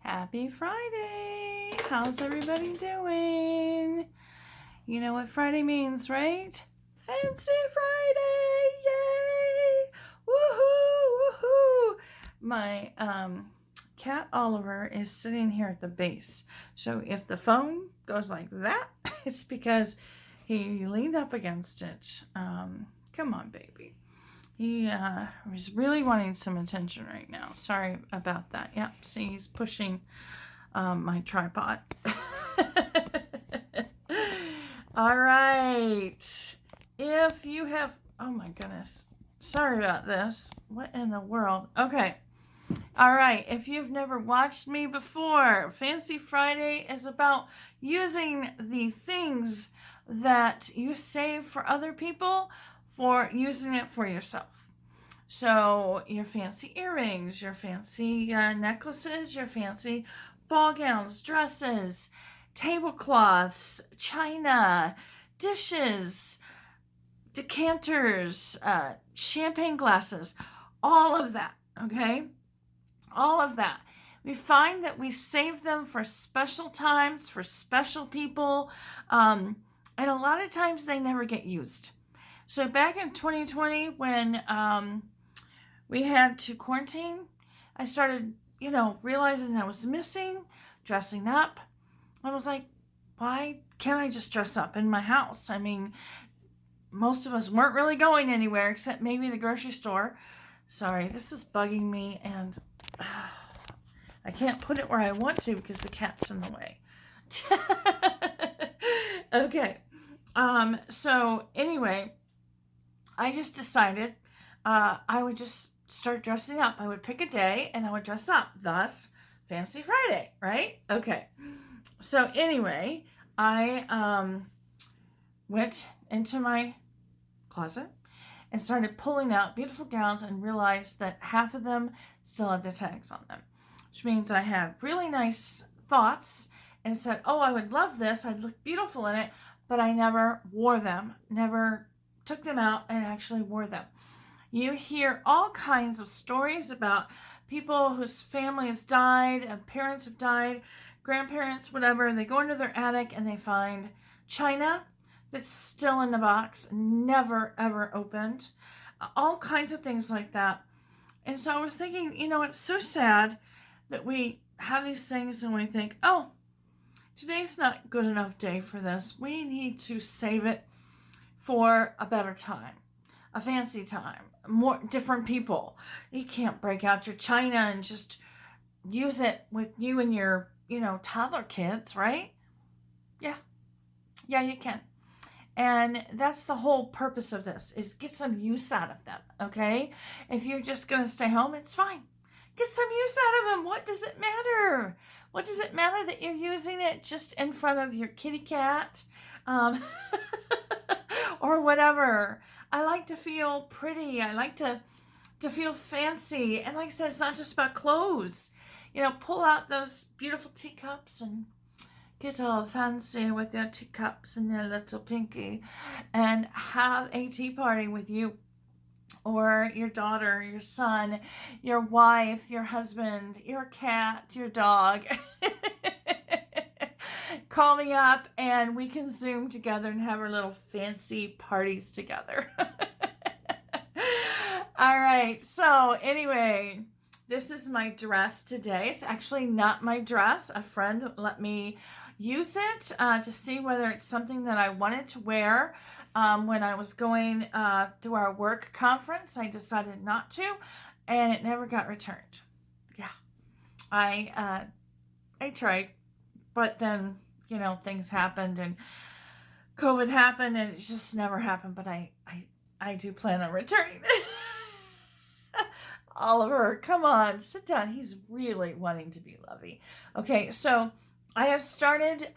Happy Friday! How's everybody doing? You know what Friday means, right? Fancy Friday! Yay! Woohoo! Woohoo! My cat Oliver is sitting here at the base. So if the phone goes like that, it's because he leaned up against it. Come on, baby. He was really wanting some attention right now. Sorry about that. Yep, see, he's pushing my tripod. All right. If you have... Oh, my goodness. Sorry about this. What in the world? Okay. All right. If you've never watched me before, Fancy Friday is about using the things that you save for other people for using it for yourself. So your fancy earrings, your fancy necklaces, your fancy ball gowns, dresses, tablecloths, china, dishes, decanters, champagne glasses, all of that, okay? All of that. We find that we save them for special times, for special people, and a lot of times they never get used. So back in 2020, when we had to quarantine, I started, realizing I was missing dressing up. I was like, why can't I just dress up in my house? I mean, most of us weren't really going anywhere except maybe the grocery store. Sorry, this is bugging me, and I can't put it where I want to because the cat's in the way. Okay. So anyway, I just decided I would just start dressing up. I would pick a day and I would dress up. Thus, Fancy Friday, right? Okay. So anyway, I went into my closet and started pulling out beautiful gowns and realized that half of them still had the tags on them, which means I had really nice thoughts and said, oh, I would love this. I'd look beautiful in it, but I never wore them, never took them out and actually wore them. You hear all kinds of stories about people whose families died, parents have died, grandparents, whatever, and they go into their attic and they find china that's still in the box, never ever opened, all kinds of things like that. And so I was thinking, it's so sad that we have these things and we think, oh, today's not a good enough day for this. We need to save it for a better time, a fancy time, more different people. You can't break out your china and just use it with you and your, toddler kids, right? Yeah, you can. And that's the whole purpose of this, is get some use out of them, okay? If you're just going to stay home, it's fine. Get some use out of them. What does it matter? What does it matter that you're using it just in front of your kitty cat? Or whatever. I like to feel pretty. I like to feel fancy. And like I said, it's not just about clothes. Pull out those beautiful teacups and get all fancy with your teacups and your little pinky and have a tea party with you or your daughter, your son, your wife, your husband, your cat, your dog. Call me up and we can Zoom together and have our little fancy parties together. All right. So anyway, this is my dress today. It's actually not my dress. A friend let me use it to see whether it's something that I wanted to wear. When I was going through our work conference, I decided not to, and it never got returned. Yeah, I tried, but then things happened and COVID happened, and it just never happened. But I do plan on returning it. Oliver, come on, sit down. He's really wanting to be lovey. Okay, so I have started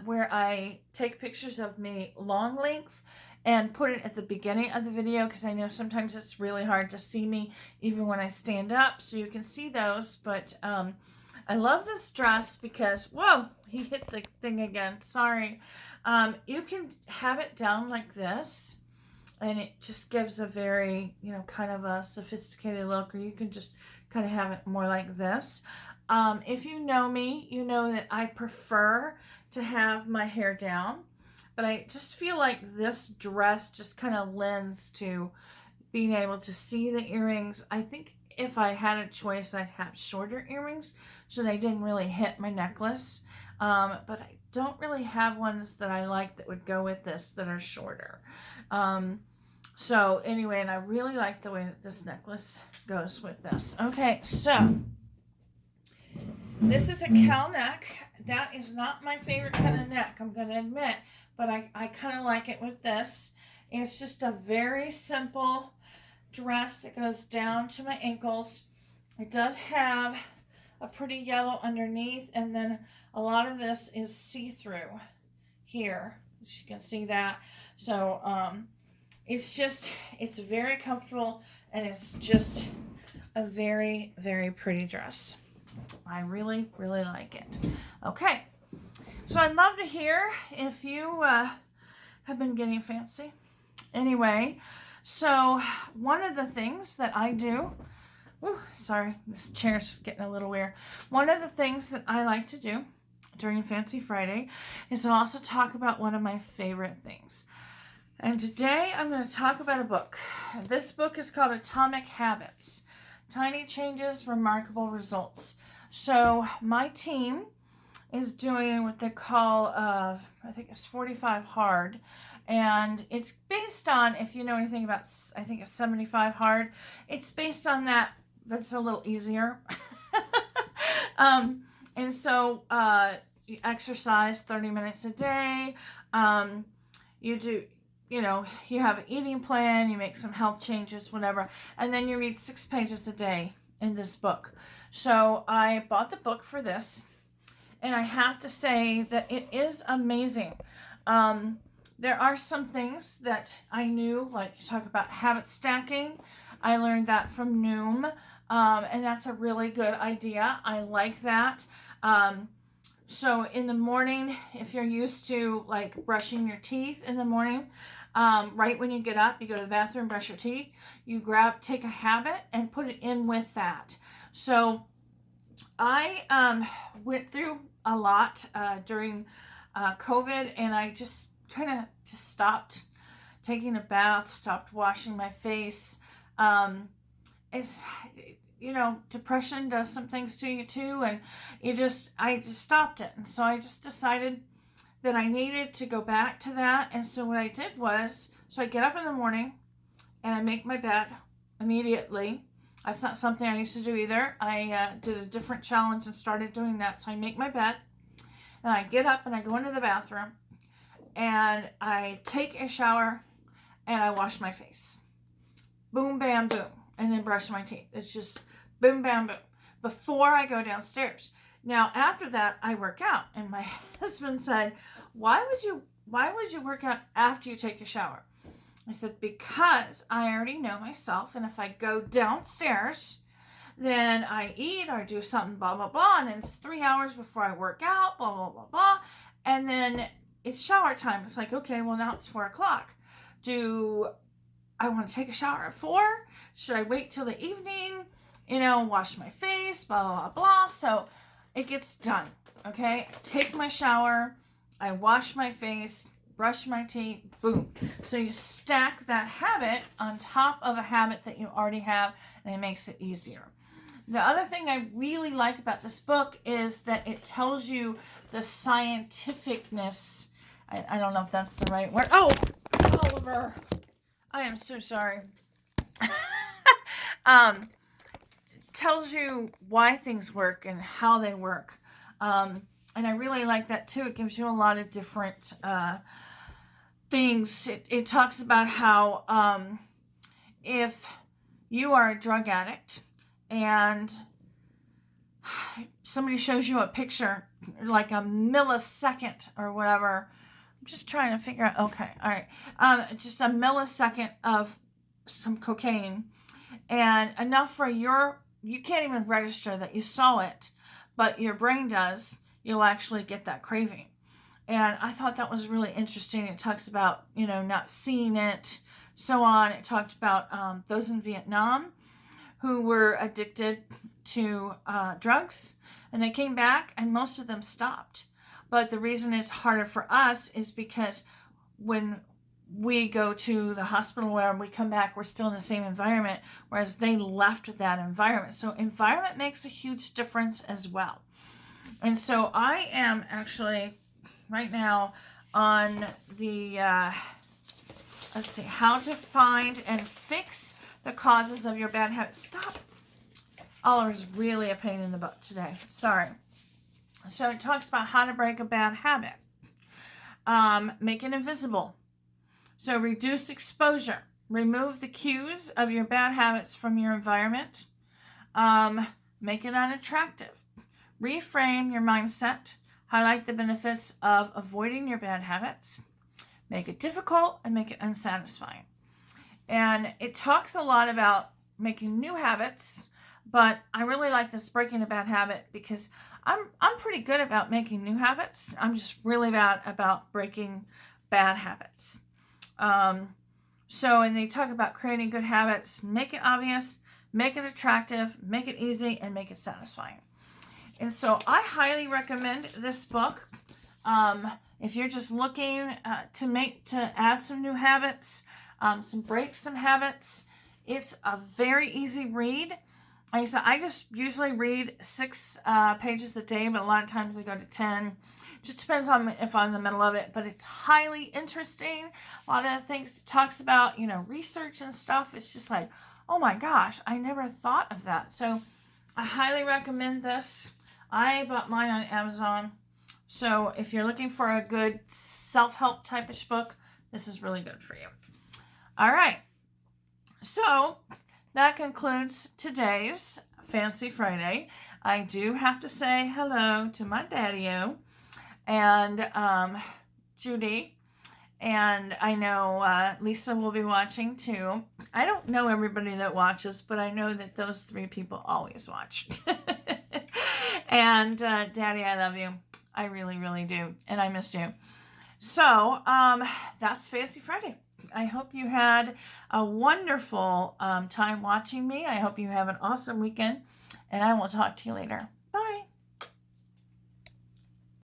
where I take pictures of me long length and put it at the beginning of the video because I know sometimes it's really hard to see me even when I stand up, so you can see those. But I love this dress because, whoa, he hit the thing again. Sorry. You can have it down like this, and it just gives a very, kind of a sophisticated look, or you can just kind of have it more like this. If you know me, you know that I prefer to have my hair down, but I just feel like this dress just kind of lends to being able to see the earrings. I think if I had a choice, I'd have shorter earrings so they didn't really hit my necklace. But I don't really have ones that I like that would go with this that are shorter. So anyway, and I really like the way that this necklace goes with this. Okay, so this is a cowl neck. That is not my favorite kind of neck, I'm going to admit, but I kind of like it with this. It's just a very simple dress that goes down to my ankles. It does have a pretty yellow underneath, and then a lot of this is see-through here, as you can see that. So it's very comfortable, and it's just a very, very pretty dress. I really, really like it. Okay, so I'd love to hear if you have been getting fancy. Anyway, so one of the things that I do, sorry, this chair's getting a little weird. One of the things that I like to do during Fancy Friday is to also talk about one of my favorite things. And today I'm going to talk about a book. This book is called Atomic Habits: Tiny Changes, Remarkable Results. So my team is doing what they call, I think it's 45 Hard. And it's based on, if you know anything about, I think it's 75 Hard. It's based on that. That's a little easier. And so you exercise 30 minutes a day. You do, you have an eating plan, you make some health changes, whatever. And then you read 6 pages a day in this book. So I bought the book for this. And I have to say that it is amazing. There are some things that I knew, like you talk about habit stacking. I learned that from Noom, and that's a really good idea. I like that. So in the morning, if you're used to like brushing your teeth in the morning, right when you get up, you go to the bathroom, brush your teeth, you take a habit and put it in with that. So I went through a lot during COVID, and I just kind of just stopped taking a bath, stopped washing my face. It's, depression does some things to you too, and I just stopped it. And so I just decided that I needed to go back to that. And so what I did was, so I get up in the morning and I make my bed immediately. That's not something I used to do either. I did a different challenge and started doing that. So I make my bed, and I get up and I go into the bathroom, and I take a shower, and I wash my face. Boom, bam, boom. And then brush my teeth. It's just boom, bam, boom. Before I go downstairs. Now, after that, I work out. And my husband said, why would you work out after you take a shower? I said, because I already know myself. And if I go downstairs, then I eat or do something, blah, blah, blah. And it's 3 hours before I work out, blah, blah, blah, blah. And then it's shower time. It's like, okay, well, now it's 4 o'clock. Do I want to take a shower at 4? Should I wait till the evening? Wash my face, blah, blah, blah, blah. So it gets done, okay? I take my shower, I wash my face, brush my teeth, boom. So you stack that habit on top of a habit that you already have, and it makes it easier. The other thing I really like about this book is that it tells you the scientificness. I don't know if that's the right word. Oh, Oliver, I am so sorry. Tells you why things work and how they work. And I really like that too. It gives you a lot of different things. It talks about how if you are a drug addict and somebody shows you a picture, like a millisecond or whatever, I'm just trying to figure out, okay, all right, just a millisecond of some cocaine, and enough for you can't even register that you saw it, but your brain does, you'll actually get that craving. And I thought that was really interesting. It talks about, not seeing it, so on. It talked about those in Vietnam who were addicted to drugs, and they came back, and most of them stopped. But the reason it's harder for us is because when we go to the hospital where we come back, we're still in the same environment, whereas they left that environment. So environment makes a huge difference as well. And so I am actually right now on the, let's see, how to find and fix the causes of your bad habits. Stop. Oliver's really a pain in the butt today. Sorry. So it talks about how to break a bad habit. Make it invisible. So reduce exposure. Remove the cues of your bad habits from your environment. Make it unattractive. Reframe your mindset. Highlight the benefits of avoiding your bad habits. Make it difficult and make it unsatisfying. And it talks a lot about making new habits, but I really like this breaking a bad habit because I'm pretty good about making new habits. I'm just really bad about breaking bad habits. And they talk about creating good habits, make it obvious, make it attractive, make it easy, and make it satisfying. And so I highly recommend this book. If you're just looking to add some new habits, break some habits, it's a very easy read. I just usually read 6 pages a day, but a lot of times I go to 10. Just depends on if I'm in the middle of it, but it's highly interesting. A lot of the things it talks about, research and stuff. It's just like, oh my gosh, I never thought of that. So I highly recommend this. I bought mine on Amazon. So if you're looking for a good self-help type-ish book, this is really good for you. All right. So that concludes today's Fancy Friday. I do have to say hello to my daddy-o and Judy. And I know Lisa will be watching too. I don't know everybody that watches, but I know that those 3 people always watch. And Daddy, I love you. I really, really do. And I miss you. So that's Fancy Friday. I hope you had a wonderful time watching me. I hope you have an awesome weekend. And I will talk to you later.